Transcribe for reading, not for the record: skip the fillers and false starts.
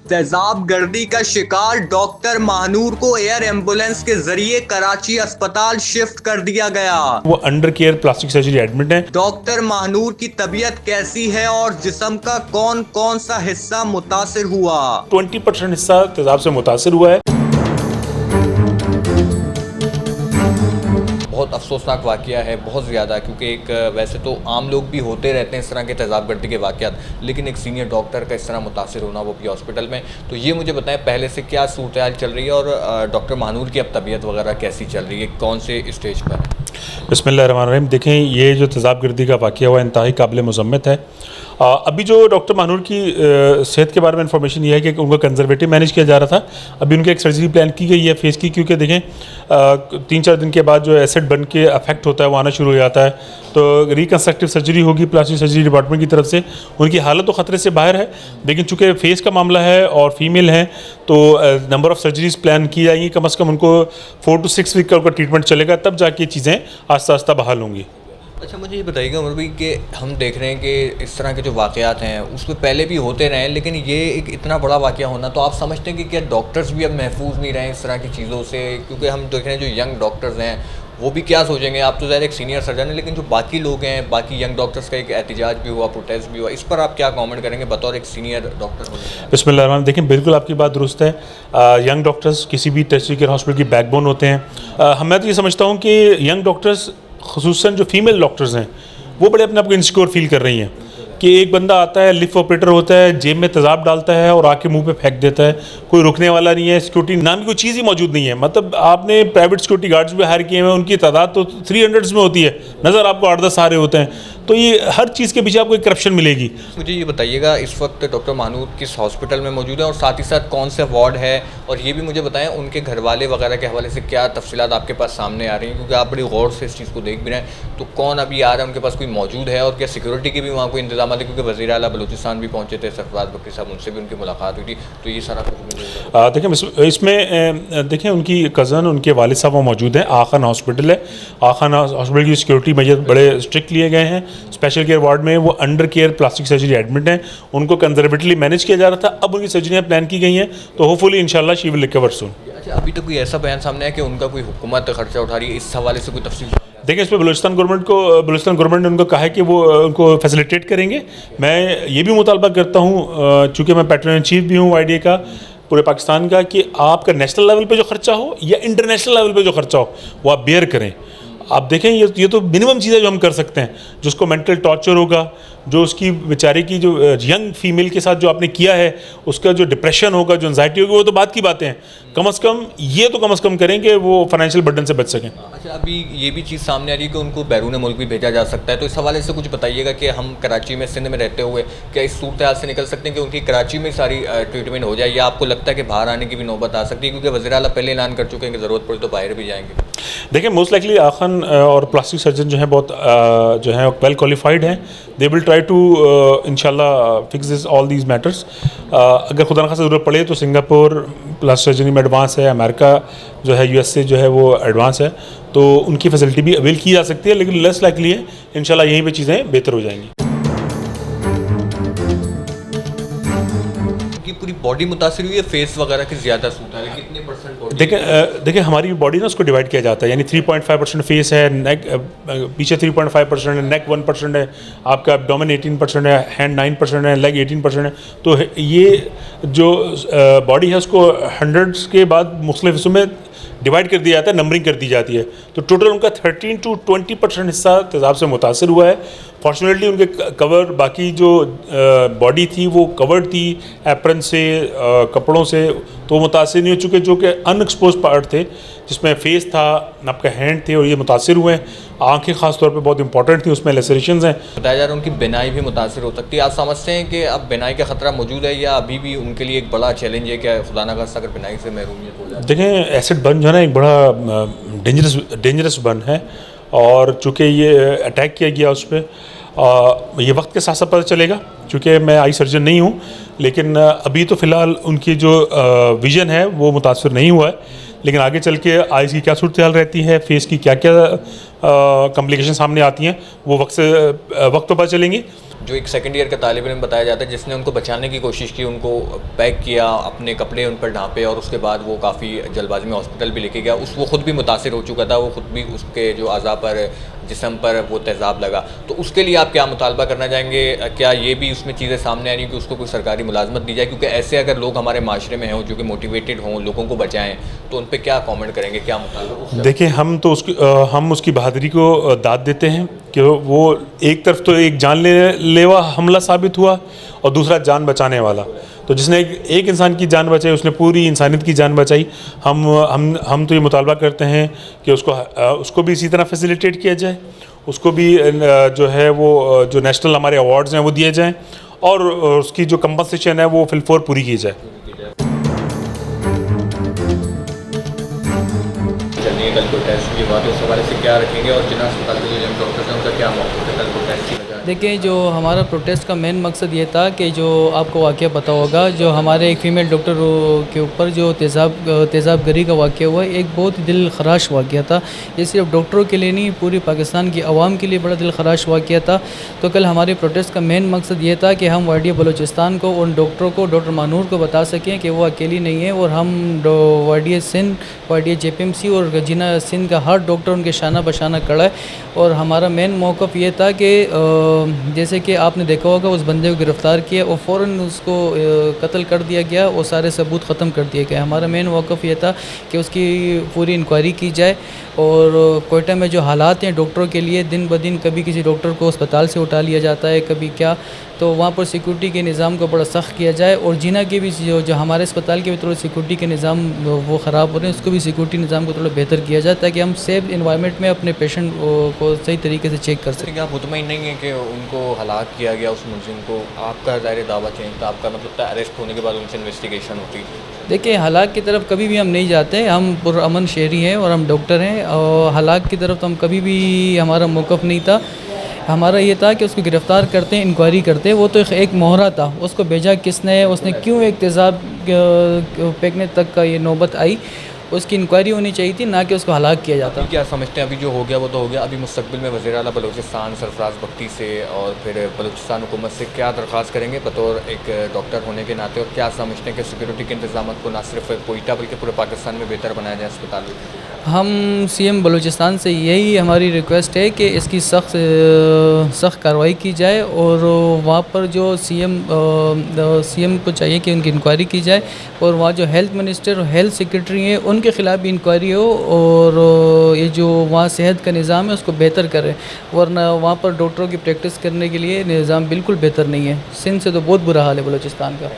तेजाब गर्दी का शिकार डॉक्टर महानूर को एयर एम्बुलेंस के जरिए कराची अस्पताल शिफ्ट कर दिया गया। वो under care plastic surgery admit है। डॉक्टर महानूर की तबीयत कैसी है और जिस्म का कौन कौन सा हिस्सा मुतासिर हुआ? 20% हिस्सा तेजाब से मुतासिर हुआ है। बहुत अफसोसनाक वाक़या है, बहुत ज़्यादा, क्योंकि एक वैसे तो आम लोग भी होते रहते हैं इस तरह के तेज़ाब गर्दी के वाक़यात, लेकिन एक सीनियर डॉक्टर का इस तरह मुतासिर होना वो भी हॉस्पिटल में। तो ये मुझे बताएं पहले से क्या सूरत हाल चल रही है और डॉक्टर महानूर की अब तबीयत वगैरह कैसी चल रही है, कौन से स्टेज पर है? बिस्मिल्लाहिर्रहमानिर्रहीम। देखें, ये जो तेज़ाब गर्दी का वाक़या हुआ इंतहाई काबिल मज़म्मत है। अभी जो डॉक्टर महानूर की सेहत के बारे में इंफॉर्मेशन ये है कि उनको कंजर्वेटिव मैनेज किया जा रहा था। अभी उनकी एक सर्जरी प्लान की गई है फेस की, क्योंकि देखें 3-4 दिन के बाद जो एसिड बन के अफेक्ट होता है वो आना शुरू हो जाता है। तो रिकन्स्ट्रक्टिव सर्जरी होगी प्लास्टिक सर्जरी डिपार्टमेंट की तरफ से। उनकी हालत तो ख़तरे से बाहर है, लेकिन चूँकि फेस का मामला है और फीमेल हैं तो नंबर ऑफ़ सर्जरीज़ प्लान की जाएंगी। कम से कम उनको 4 to 6 वीक का उनका ट्रीटमेंट चलेगा, तब जाके चीज़ें आस्ता आस्ता बहाल होंगी। अच्छा, मुझे ये बताइएगा उमर भाई कि हम देख रहे हैं कि इस तरह के जो वाक़यात हैं उसमें पहले भी होते रहे हैं, लेकिन ये एक इतना बड़ा वाक़या होना, तो आप समझते हैं कि क्या डॉक्टर्स भी अब महफूज नहीं रहे इस तरह की चीज़ों से? क्योंकि हम देख रहे हैं जो यंग डॉक्टर्स हैं वो भी क्या सोचेंगे। आप तो ज़्यादा एक सीनियर सर्जन है, लेकिन जो बाकी लोग हैं, बाकी यंग डॉक्टर्स का एक एहतजाज भी हुआ, प्रोटेस्ट भी हुआ, इस पर आप क्या कमेंट करेंगे बतौर एक सीनियर डॉक्टर होने? बिस्मिल्लाह। देखें, बिल्कुल आपकी बात दुरुस्त है। यंग डॉक्टर्स किसी भी टर्शियरी केयर हॉस्पिटल की बैकबोन होते हैं। मैं तो ये समझता हूँ कि यंग डॉक्टर्स, खुसूसन जो फीमेल डॉक्टर्स हैं, वो बड़े अपने आप को इनसिक्योर फील कर रही हैं कि एक बंदा आता है, लिफ्ट ऑपरेटर होता है, जेब में तेज़ाब डालता है और आके मुंह पे फेंक देता है। कोई रुकने वाला नहीं है, सिक्योरिटी नाम की कोई चीज़ ही मौजूद नहीं है। मतलब आपने प्राइवेट सिक्योरिटी गार्ड्स भी हायर किए हुए हैं, उनकी तादाद तो 300s में होती है, नज़र आपको 8-10 आ रहे होते हैं। तो ये हर चीज़ के पीछे आपको एक करप्शन मिलेगी। मुझे ये बताइएगा इस वक्त डॉक्टर महानूर किस हॉस्पिटल में मौजूद है और साथ ही साथ कौन से वार्ड है, और ये भी मुझे बताएं उनके घर वाले वगैरह के हवाले से क्या तफसीलात आपके पास सामने आ रही हैं, क्योंकि आप बड़ी गौर से इस चीज़ को देख भी रहे हैं। तो कौन अभी आ रहा है, उनके पास कोई मौजूद है, और क्या सिक्योरिटी के भी वहाँ कोई इंतजाम है? क्योंकि वज़ीर आला बलूचिस्तान भी पहुँचे थे, सरफराज बकरी साहब, उनसे भी उनकी मुलाकात हुई थी, तो ये सारा कुछ देखें इसमें देखें उनकी कज़न, उनके वालिद साहब वहाँ मौजूद हैं। आखान हॉस्पिटल है, आखान हॉस्पिटल की सिक्योरिटी मेजर बड़े स्ट्रिक्ट लिए गए हैं। स्पेशल केयर वार्ड में वो under care plastic surgery admit हैं, उनको कंजर्वेटिवली मैनेज किया जा रहा था। अब उनकी सर्जरियाँ प्लान की गई हैं, तो होपफुली इंशाल्लाह शी विल रिकवर सून। अच्छा, अभी तक कोई ऐसा बयान सामने है कि उनका कोई हुकूमत खर्चा उठा रही है, इस हवाले से कोई तफसील? देखिए, इस पर बलूचिस्तान गवर्नमेंट ने उनको कहा है कि वो उनको फैसिलिटेट करेंगे। मैं ये भी मुतालबा करता हूँ, चूँकि मैं पैट्रन इन चीफ भी हूँ IDA का पूरे पाकिस्तान का, कि आपका नेशनल लेवल पे जो खर्चा हो या इंटरनेशनल लेवल पे जो खर्चा हो वो आप बेयर करें। आप देखें, ये तो मिनिमम चीज़ है जो हम कर सकते हैं। जिसको मेंटल टॉर्चर होगा, जो उसकी बेचारे की जो यंग फीमेल के साथ जो आपने किया है, उसका जो डिप्रेशन होगा, जो एंजाइटी होगी, वो तो बात की बातें हैं। कम से कम ये तो कम से कम करें कि वो फाइनेंशियल बर्डन से बच सकें। अच्छा, अभी ये भी चीज़ सामने आ रही है कि उनको बैरून मुल्क भी भेजा जा सकता है, तो इस हवाले से कुछ बताइएगा कि हम कराची में, सिंध में रहते हुए क्या इस सूरत हाल से निकल सकते हैं कि उनकी कराची में सारी ट्रीटमेंट हो जाए, या आपको लगता है कि बाहर आने की भी नौबत आ सकती है? क्योंकि वज़ीर आला पहले ऐलान कर चुके हैं कि ज़रूरत पड़ी तो बाहर भी जाएंगे। देखिए, मोस्ट लाइकली आखान और प्लास्टिक सर्जन जो है बहुत जो है वेल क्वालिफाइड हैं। दे विल ट्राई टू इंशाल्लाह fix this all these matters. अगर खुदा न खास्ता ज़रूरत पड़े तो सिंगापुर प्लास्टिक सर्जरी में एडवांस है, अमेरिका जो है USA जो है वो एडवांस है, तो उनकी फैसिलिटी भी अवेल की जा सकती है। लेकिन लेस लाइकली है इंशाल्लाह यहीं पे चीज़ें बेहतर हो जाएंगी। पूरी बॉडी मुतासिर हुई है, फेस वगैरह की ज़्यादा सूता है, कितने % बॉडी? देखिए हमारी बॉडी ना उसको डिवाइड किया जाता है, यानी 3.5% फेस है, नेक पीछे 3.5% है, नेक 1% है, आपका एब्डोमेन 18% है, हैंड 9% है, लेग 18% है। तो ये जो बॉडी है उसको 100s के बाद मुख्तलिफ हिस्सों में डिवाइड कर दिया जाता है, नंबरिंग कर दी जाती है। तो टोटल उनका 13 to 20% हिस्सा तेज़ाब से मुतासिर हुआ है। फॉर्चुनेटली उनके कवर, बाकी जो बॉडी थी वो कवर्ड थी एप्रन से, कपड़ों से, तो मुतासिर नहीं हो चुके। जो कि अनएक्सपोज पार्ट थे, जिसमें फेस था, आपका हैंड थे, और ये मुतासिर हुए हैं। आंखें ख़ास तौर पे बहुत इंपॉर्टेंट थी, उसमें लेसरेशंस हैं। बताया जा रहा है उनकी बिनाई भी मुतासिर हो सकती है। आप समझते हैं कि अब बिनाई का ख़तरा मौजूद है, या अभी भी उनके लिए एक बड़ा चैलेंज है कि खुदा न खास्ता अगर बिनाई से महरूमियत हो जाए? देखें, एसिड बर्न जो है ना एक बड़ा डेंजरस बर्न है, और चूँकि ये अटैक किया गया उस पर, ये वक्त के साथ साथ पता चलेगा। चूँकि मैं आई सर्जन नहीं हूँ, लेकिन अभी तो फ़िलहाल उनकी जो विज़न है वो मुतासर नहीं हुआ है। लेकिन आगे चल के आइज़ की क्या सूरत हाल रहती है, फेस की क्या क्या कॉम्प्लिकेशन सामने आती हैं, वो वक्त पर पता चलेंगी। जो एक सेकंड ईयर का तालिब इल्म बताया जाता है जिसने उनको बचाने की कोशिश की, उनको पैक किया, अपने कपड़े उन पर ढांपे और उसके बाद वो काफ़ी जल्दबाजी में हॉस्पिटल भी लेके गया। वो खुद भी मुतासिर हो चुका था, वो खुद भी उसके जो अज़ा पर, जिस्म पर वो तेज़ाब लगा। तो उसके लिए आप क्या मुतालबा करना चाहेंगे? क्या ये भी उसमें चीज़ें सामने आ रही हैं कि उसको कोई सरकारी मुलाजमत दी जाए? क्योंकि ऐसे अगर लोग हमारे माशरे में हों जो कि मोटिवेटेड हों, लोगों को बचाएँ, तो उन पर क्या कॉमेंट करेंगे, क्या मुतालबा? देखिए, हम उसकी बहादुरी को दाद देते हैं कि वो एक तरफ तो एक जानलेवा हमला साबित हुआ और दूसरा जान बचाने वाला। तो जिसने एक इंसान की जान बचाई उसने पूरी इंसानियत की जान बचाई। हम तो ये मुतालबा करते हैं कि उसको भी इसी तरह फैसिलिटेट किया जाए, उसको भी जो है वो जो नेशनल हमारे अवार्ड्स हैं वो दिए जाएँ और उसकी जो कंपनसेशन है वो फिलफोर पूरी की जाए। चलिए, कल प्रोटेस्ट की बात है, उस हवाले से क्या रखेंगे और जिला अस्पताल के जो डॉक्टर्स हैं उनका क्या मौक़िफ़ है कल प्रोटेस्ट की वजह? देखिए, जो हमारा प्रोटेस्ट का मेन मकसद ये था कि जो आपको वाक़या पता होगा, जो हमारे एक फ़ीमेल डॉक्टर के ऊपर जो तेज़ाबगरी का वाक़या हुआ, एक बहुत ही दिल खराश वाक़या था। ये सिर्फ डॉक्टरों के लिए नहीं, पूरी पाकिस्तान की आवाम के लिए बड़ा दिल खराश वाक़या था। तो कल हमारे प्रोटेस्ट का मेन मकसद ये था कि हम वार्डिया बलूचिस्तान को, उन डॉक्टरों को, डॉक्टर मानूर को बता सकें कि वो अकेली नहीं है और हम वार्डिया सिंध, वार्डिया JPMC और जिला सिंध का हर डॉक्टर उनके शाना बशाना खड़ा है। और हमारा मेन मौक़िफ़ ये था कि जैसे कि आपने देखा होगा उस बंदे को गिरफ़्तार किया और फ़ौरन उसको कत्ल कर दिया गया और सारे सबूत ख़त्म कर दिए गए। हमारा मेन मौक़िफ़ ये था कि उसकी पूरी इंक्वायरी की जाए और कोयटा में जो हालात हैं डॉक्टरों के लिए, दिन ब दिन कभी किसी डॉक्टर को अस्पताल से उठा लिया जाता है, कभी क्या, तो वहाँ पर सिक्योरिटी के निज़ाम को बड़ा सख्त किया जाए। और जिना के भी जो हमारे अस्पताल के भी थोड़ा सिक्योरिटी के निज़ाम वो ख़राब हो रहे हैं, उसको भी सिक्योरिटी निज़ाम को थोड़ा बेहतर किया जाए ताकि हम सेफ इन्वायरमेंट में अपने पेशेंट को सही तरीके से चेक कर सकें। क्या आप मुतमईन नहीं है कि उनको हलाक किया गया उस मुलजिम को? आपका ज़ाहिर दावा चेंज था, आपका मतलब था अरेस्ट होने के बाद उनसे इन्वेस्टिगेशन होती। देखिए, हलाक की तरफ कभी भी हम नहीं जाते, हम पुरअमन शहरी हैं और हम डॉक्टर हैं, और हलाक की तरफ तो हम कभी भी, हमारा मौक़िफ़ नहीं था। हमारा ये था कि उसको गिरफ़्तार करते, इंक्वायरी करते। वो तो एक मोहरा था, उसको भेजा किसने, उसने क्यों एक तेज़ाब फेंकने तक का ये नौबत आई, उसकी इंक्वायरी होनी चाहिए थी, ना कि उसको हलाक किया जाता। क्या समझते हैं, अभी जो हो गया वो तो हो गया, अभी मुस्तक़बिल में वज़ीर आला बलूचिस्तान सरफराज बख्ती से और फिर बलूचिस्तान हुकूमत से क्या दरख्वास्त करेंगे बतौर एक डॉक्टर होने के नाते, और क्या समझते हैं कि सिक्योरिटी के इंतजाम को ना सिर्फ कोयटा बल्कि पूरे पाकिस्तान में बेहतर बनाया जाए अस्पताल में? हम CM बलूचिस्तान से यही हमारी रिक्वेस्ट है कि इसकी सख्त कार्रवाई की जाए और वहाँ पर जो CM को चाहिए कि उनकी इंक्वायरी की जाए और वहाँ जो हेल्थ मिनिस्टर और हेल्थ सेक्रेटरी हैं उनके ख़िलाफ़ भी इंक्वायरी हो और ये जो वहाँ सेहत का निज़ाम है उसको बेहतर करें, वरना वहाँ पर डॉक्टरों की प्रैक्टिस करने के लिए निज़ाम बिल्कुल बेहतर नहीं है। सिंध से तो बहुत बुरा हाल है बलूचिस्तान का।